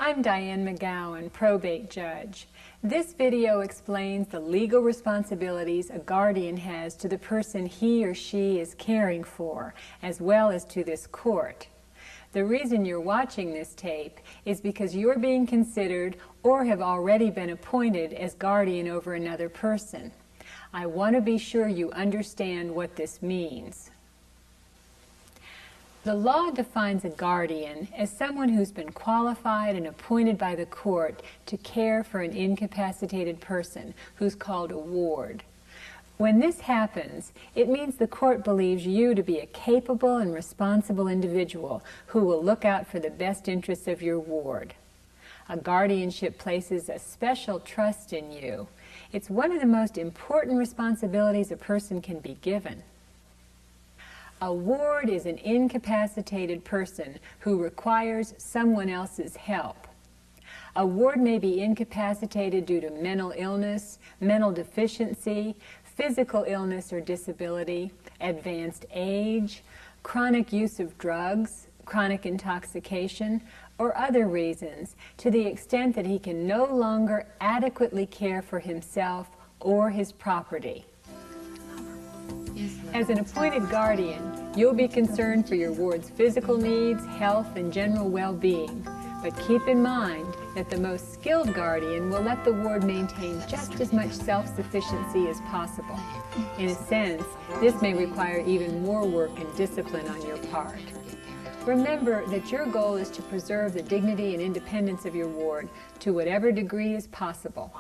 I'm Diane McGowan, probate judge. This video explains the legal responsibilities a guardian has to the person he or she is caring for, as well as to this court. The reason you're watching this tape is because you're being considered or have already been appointed as guardian over another person. I want to be sure you understand what this means. The law defines a guardian as someone who's been qualified and appointed by the court to care for an incapacitated person, who's called a ward. When this happens, it means the court believes you to be a capable and responsible individual who will look out for the best interests of your ward. A guardianship places a special trust in you. It's one of the most important responsibilities a person can be given. A ward is an incapacitated person who requires someone else's help. A ward may be incapacitated due to mental illness, mental deficiency, physical illness or disability, advanced age, chronic use of drugs, chronic intoxication, or other reasons, to the extent that he can no longer adequately care for himself or his property. As an appointed guardian, you'll be concerned for your ward's physical needs, health, and general well-being. But keep in mind that the most skilled guardian will let the ward maintain just as much self-sufficiency as possible. In a sense, this may require even more work and discipline on your part. Remember that your goal is to preserve the dignity and independence of your ward to whatever degree is possible.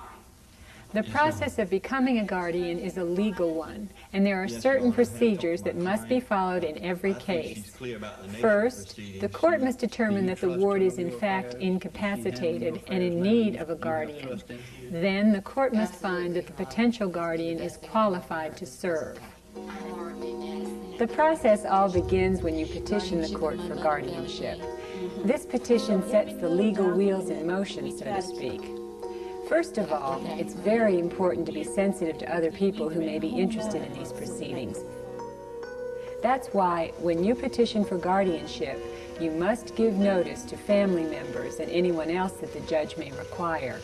The process of becoming a guardian is a legal one, and there are certain procedures that must be followed in every case. First, the court must determine that the ward is in fact incapacitated and in need of a guardian. Then the court must find that the potential guardian is qualified to serve. The process all begins when you petition the court for guardianship. This petition sets the legal wheels in motion, so to speak. First of all, it's very important to be sensitive to other people who may be interested in these proceedings. That's why, when you petition for guardianship, you must give notice to family members and anyone else that the judge may require.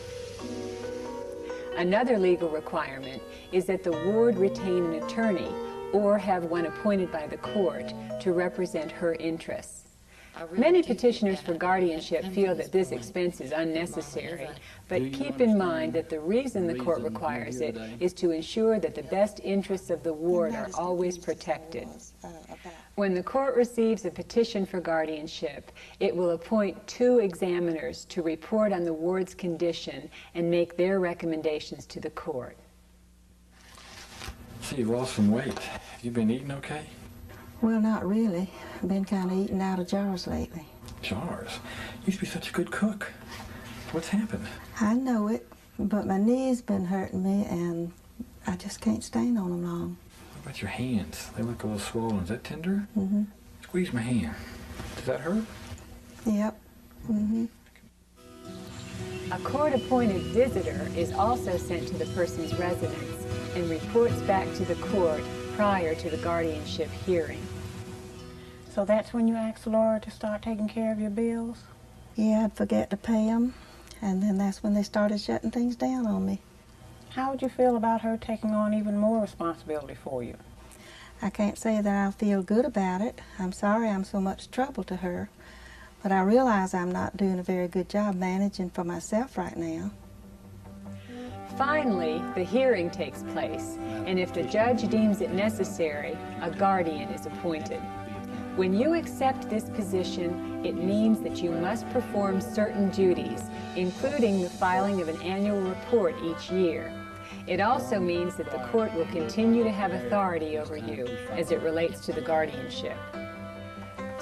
Another legal requirement is that the ward retain an attorney or have one appointed by the court to represent her interests. Many petitioners for guardianship feel that this expense is unnecessary, but keep in mind that the reason the court requires it is to ensure that the best interests of the ward are always protected. When the court receives a petition for guardianship, it will appoint 2 examiners to report on the ward's condition and make their recommendations to the court. So you've lost some weight. Have you been eating okay? Well, not really. I've been kind of eating out of jars lately. Jars? You used to be such a good cook. What's happened? I know it, but my knee's been hurting me, and I just can't stand on them long. What about your hands? They look a little swollen. Is that tender? Mm-hmm. Squeeze my hand. Does that hurt? Yep. Mm-hmm. A court-appointed visitor is also sent to the person's residence and reports back to the court prior to the guardianship hearing. So that's when you asked Laura to start taking care of your bills? Yeah, I'd forget to pay them, and then that's when they started shutting things down on me. How would you feel about her taking on even more responsibility for you? I can't say that I feel good about it. I'm sorry I'm so much trouble to her, but I realize I'm not doing a very good job managing for myself right now. Finally, the hearing takes place, and if the judge deems it necessary, a guardian is appointed. When you accept this position, it means that you must perform certain duties, including the filing of an annual report each year. It also means that the court will continue to have authority over you as it relates to the guardianship.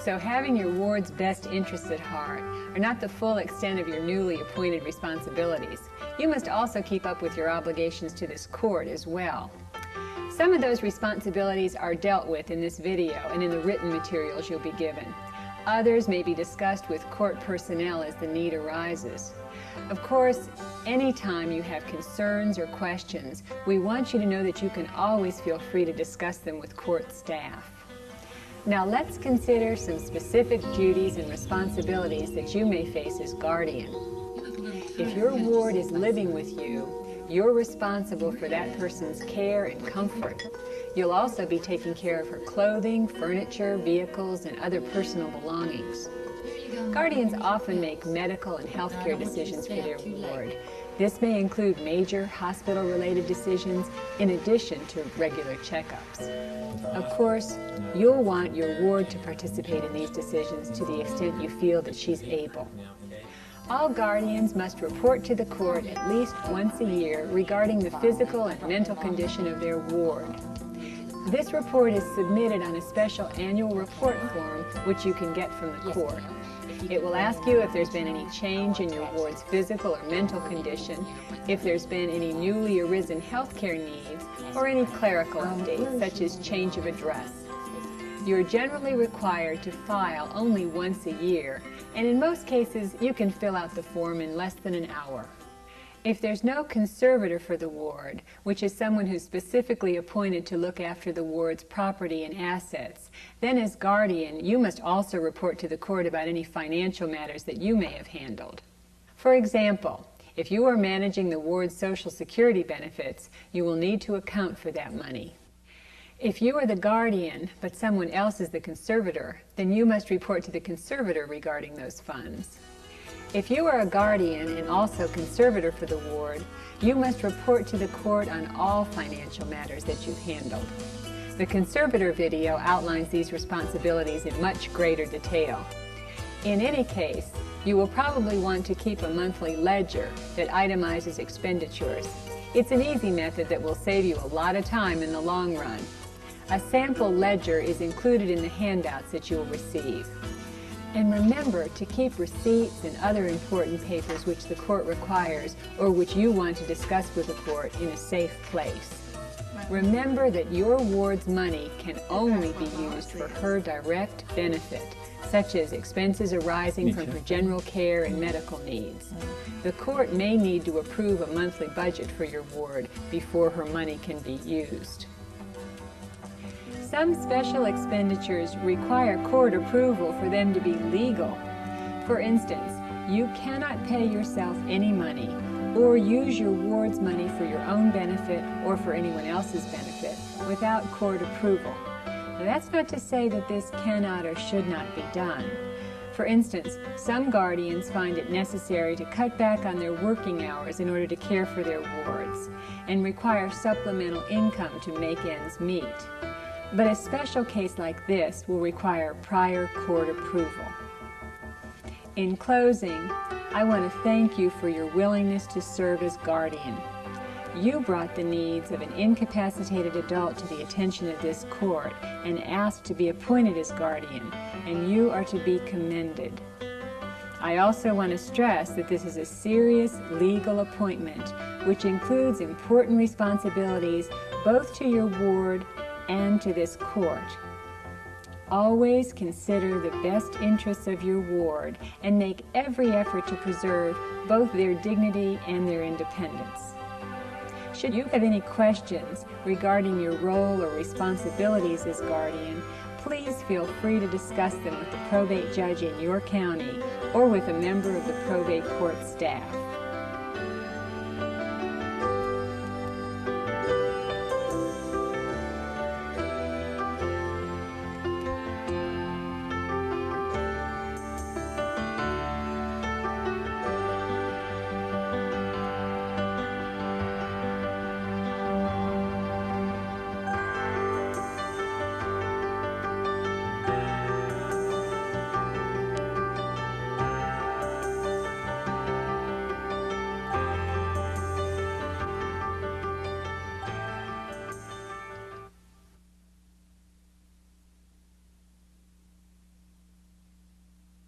So having your ward's best interests at heart are not the full extent of your newly appointed responsibilities. You must also keep up with your obligations to this court as well. Some of those responsibilities are dealt with in this video and in the written materials you'll be given. Others may be discussed with court personnel as the need arises. Of course, anytime you have concerns or questions, we want you to know that you can always feel free to discuss them with court staff. Now let's consider some specific duties and responsibilities that you may face as guardian. If your ward is living with you, you're responsible for that person's care and comfort. You'll also be taking care of her clothing, furniture, vehicles, and other personal belongings. Guardians often make medical and healthcare decisions for their ward. This may include major hospital-related decisions in addition to regular checkups. Of course, you'll want your ward to participate in these decisions to the extent you feel that she's able. All guardians must report to the court at least once a year regarding the physical and mental condition of their ward. This report is submitted on a special annual report form which you can get from the court. It will ask you if there's been any change in your ward's physical or mental condition, if there's been any newly arisen healthcare needs, or any clerical updates such as change of address. You're generally required to file only once a year, and in most cases you can fill out the form in less than an hour. If there's no conservator for the ward, which is someone who's specifically appointed to look after the ward's property and assets, then as guardian you must also report to the court about any financial matters that you may have handled. For example, if you are managing the ward's Social Security benefits, you will need to account for that money. If you are the guardian, but someone else is the conservator, then you must report to the conservator regarding those funds. If you are a guardian and also conservator for the ward, you must report to the court on all financial matters that you've handled. The conservator video outlines these responsibilities in much greater detail. In any case, you will probably want to keep a monthly ledger that itemizes expenditures. It's an easy method that will save you a lot of time in the long run. A sample ledger is included in the handouts that you will receive. And remember to keep receipts and other important papers which the court requires or which you want to discuss with the court in a safe place. Remember that your ward's money can only be used for her direct benefit, such as expenses arising from her general care and medical needs. The court may need to approve a monthly budget for your ward before her money can be used. Some special expenditures require court approval for them to be legal. For instance, you cannot pay yourself any money or use your ward's money for your own benefit or for anyone else's benefit without court approval. Now, that's not to say that this cannot or should not be done. For instance, some guardians find it necessary to cut back on their working hours in order to care for their wards and require supplemental income to make ends meet. But a special case like this will require prior court approval. In closing, I want to thank you for your willingness to serve as guardian. You brought the needs of an incapacitated adult to the attention of this court and asked to be appointed as guardian, and you are to be commended. I also want to stress that this is a serious legal appointment, which includes important responsibilities both to your ward and to this court. Always consider the best interests of your ward and make every effort to preserve both their dignity and their independence. Should you have any questions regarding your role or responsibilities as guardian, please feel free to discuss them with the probate judge in your county or with a member of the probate court staff.